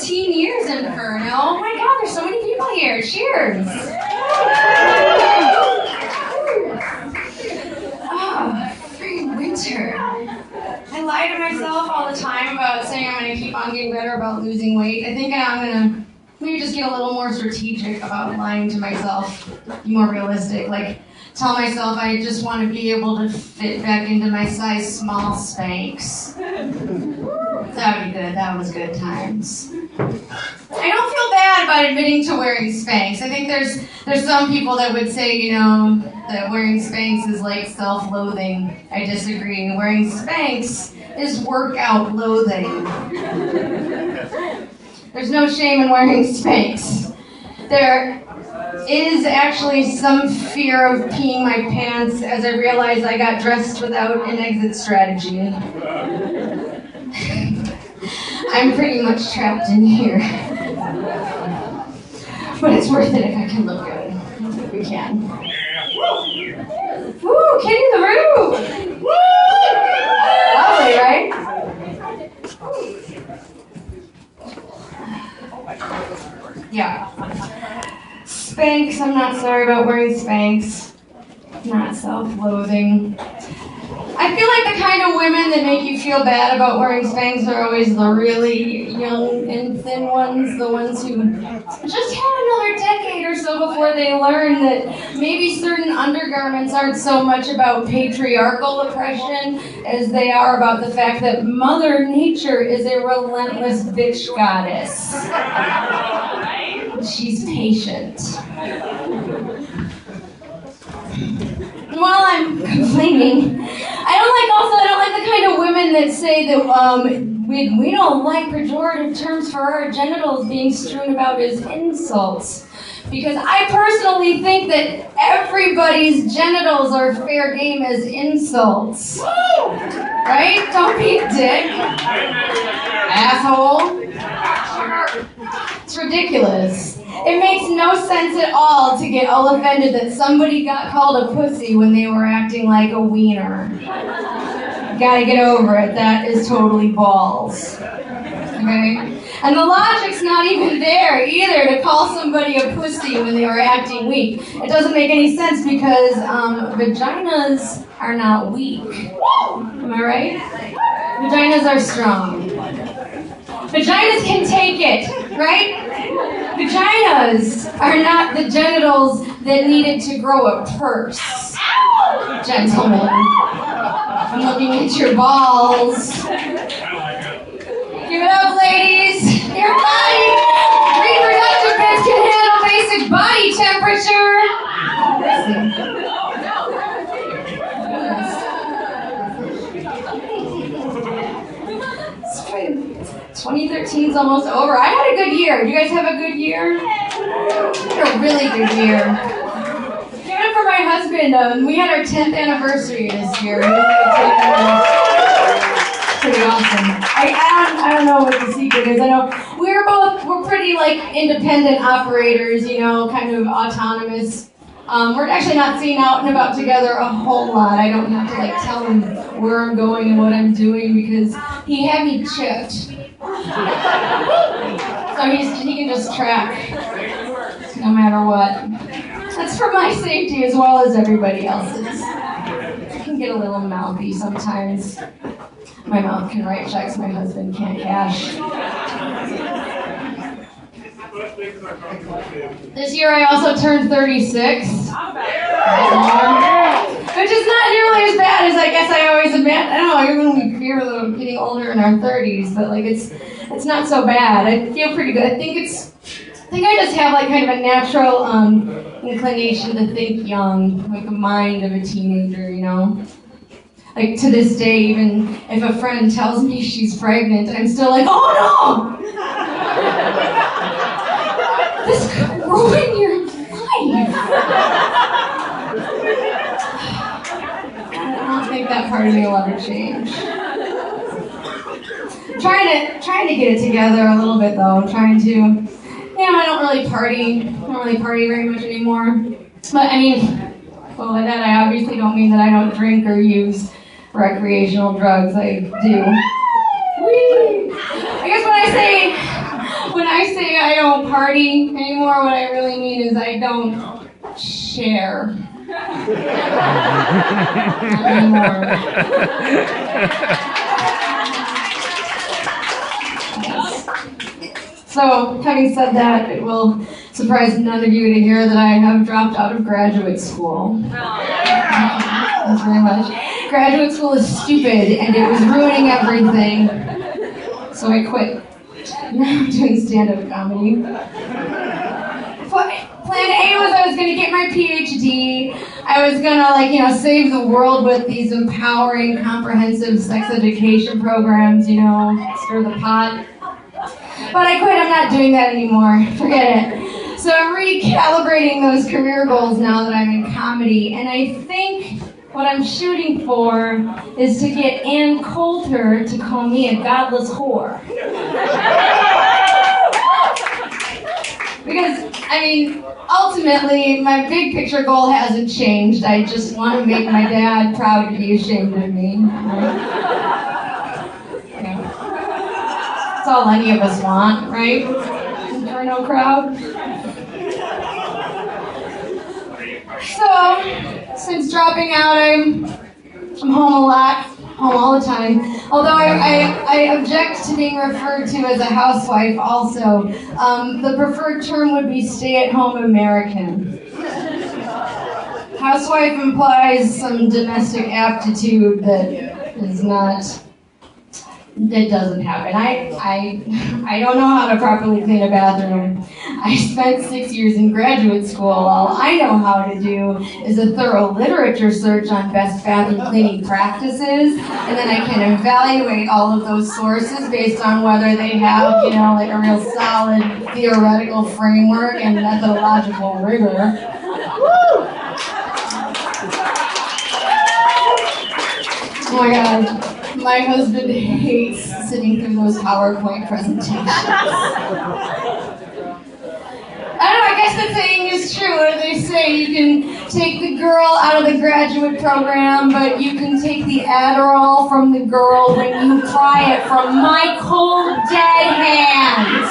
14 years, Inferno. Oh my God, there's so many people here. Cheers. Oh, freaking winter. I lie to myself all the time about saying I'm going to keep on getting better about losing weight. I think I'm going to maybe just get a little more strategic about lying to myself, be more realistic. Like, tell myself I just want to be able to fit back into my size small Spanx. That would be good. That was good times. I don't feel bad about admitting to wearing Spanx. I think there's some people that would say, you know, that wearing Spanx is like self-loathing. I disagree. Wearing Spanx is workout loathing. There's no shame in wearing Spanx. There is actually some fear of peeing my pants as I realized I got dressed without an exit strategy. I'm pretty much trapped in here. But it's worth it if I can look good. I think we can. Woo, Kitty the Roo! Woo! Lovely, right? Yeah. Spanx, I'm not sorry about wearing Spanx. Not self-loathing. I feel like the kind of women that make you feel bad about wearing Spanx are always the really young and thin ones, the ones who just had another decade or so before they learn that maybe certain undergarments aren't so much about patriarchal oppression as they are about the fact that Mother Nature is a relentless bitch goddess. She's patient. While I'm complaining, I don't like the kind of women that say that we don't like pejorative terms for our genitals being strewn about as insults. Because I personally think that everybody's genitals are fair game as insults. Right? Don't be a dick. Asshole. It's ridiculous. It makes no sense at all to get all offended that somebody got called a pussy when they were acting like a wiener. Gotta get over it. That is totally balls. Okay? And the logic's not even there either to call somebody a pussy when they were acting weak. It doesn't make any sense because vaginas are not weak. Am I right? Vaginas are strong. Vaginas can take it, right? Vaginas are not the genitals that needed to grow a purse. Gentlemen, I'm looking at your balls. Give it up, ladies. Your body, reproductive bits can handle basic body temperature. 2013's almost over. I had a good year. Do you guys have a good year? I had a really good year. Give it up for my husband. We had our 10th anniversary this year. Pretty awesome. I don't know what the secret is. I know we're pretty like independent operators, you know, kind of autonomous. We're actually not seen out and about together a whole lot. I don't have to like tell him where I'm going and what I'm doing because he had me chipped. So he can just track no matter what. That's for my safety as well as everybody else's. I can get a little mouthy sometimes. My mouth can write checks, my husband can't cash. This year I also turned 36. Which is not nearly as bad as I guess I always admit. I don't know, even when we fear getting older in our 30s, but like it's not so bad. I feel pretty good. I think I just have like kind of a natural inclination to think young, like the mind of a teenager, you know? Like to this day, even if a friend tells me she's pregnant, I'm still like, oh no! This could ruin your life! I don't think that part of me will ever change. Trying to get it together a little bit though. I'm trying to. I don't really party. I don't really party very much anymore. But I mean, well, by that I obviously don't mean that I don't drink or use recreational drugs. I do. Whee! I guess when I say I don't party anymore, what I really mean is I don't share anymore. So, having said that, it will surprise none of you to hear that I have dropped out of graduate school. Thanks very much. Graduate school is stupid, and it was ruining everything. So I quit. Now I'm doing stand-up comedy. Plan A was I was going to get my PhD. I was going to, save the world with these empowering, comprehensive sex education programs, stir the pot. But I quit. I'm not doing that anymore. Forget it. So I'm recalibrating those career goals now that I'm in comedy, and I think what I'm shooting for is to get Ann Coulter to call me a godless whore. Because, ultimately, my big picture goal hasn't changed. I just want to make my dad proud to be ashamed of me. Yeah. That's all any of us want, right? Inferno crowd. So, since dropping out, I'm home a lot, home all the time. Although I object to being referred to as a housewife also. The preferred term would be stay-at-home American. Housewife implies some domestic aptitude that is not, that doesn't happen. I don't know how to properly clean a bathroom. I spent 6 years in graduate school. All I know how to do is a thorough literature search on best bathroom cleaning practices, and then I can evaluate all of those sources based on whether they have, a real solid theoretical framework and methodological rigor. Oh my God. My husband hates sitting through those PowerPoint presentations. I don't know, I guess the saying is true. They say you can take the girl out of the graduate program, but you can take the Adderall from the girl when you pry it from my cold, dead hands.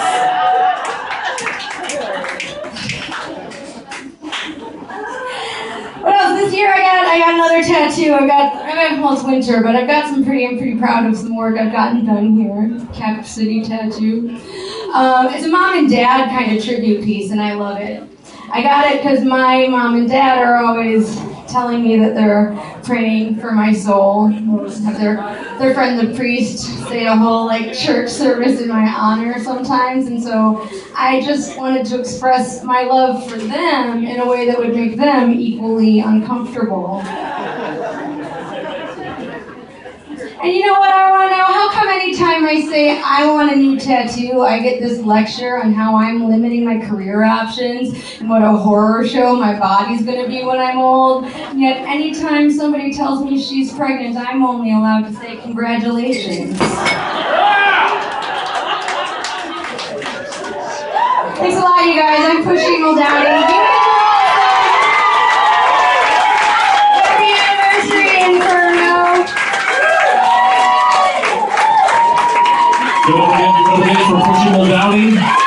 What else? This year I got another tattoo. Well, it's winter, but I'm pretty proud of some work I've gotten done here. Cap City tattoo. It's a mom and dad kind of tribute piece, and I love it. I got it because my mom and dad are always telling me that they're praying for my soul. Have their friend the priest say a whole church service in my honor sometimes, and so I just wanted to express my love for them in a way that would make them equally uncomfortable. And you know what I want to know? How come anytime I say I want a new tattoo, I get this lecture on how I'm limiting my career options and what a horror show my body's going to be when I'm old? And yet anytime somebody tells me she's pregnant, I'm only allowed to say congratulations. Thanks a lot, you guys. I'm Pushy Muldowney. Happy anniversary, Inferno. Don't forget for Pushy Muldowney.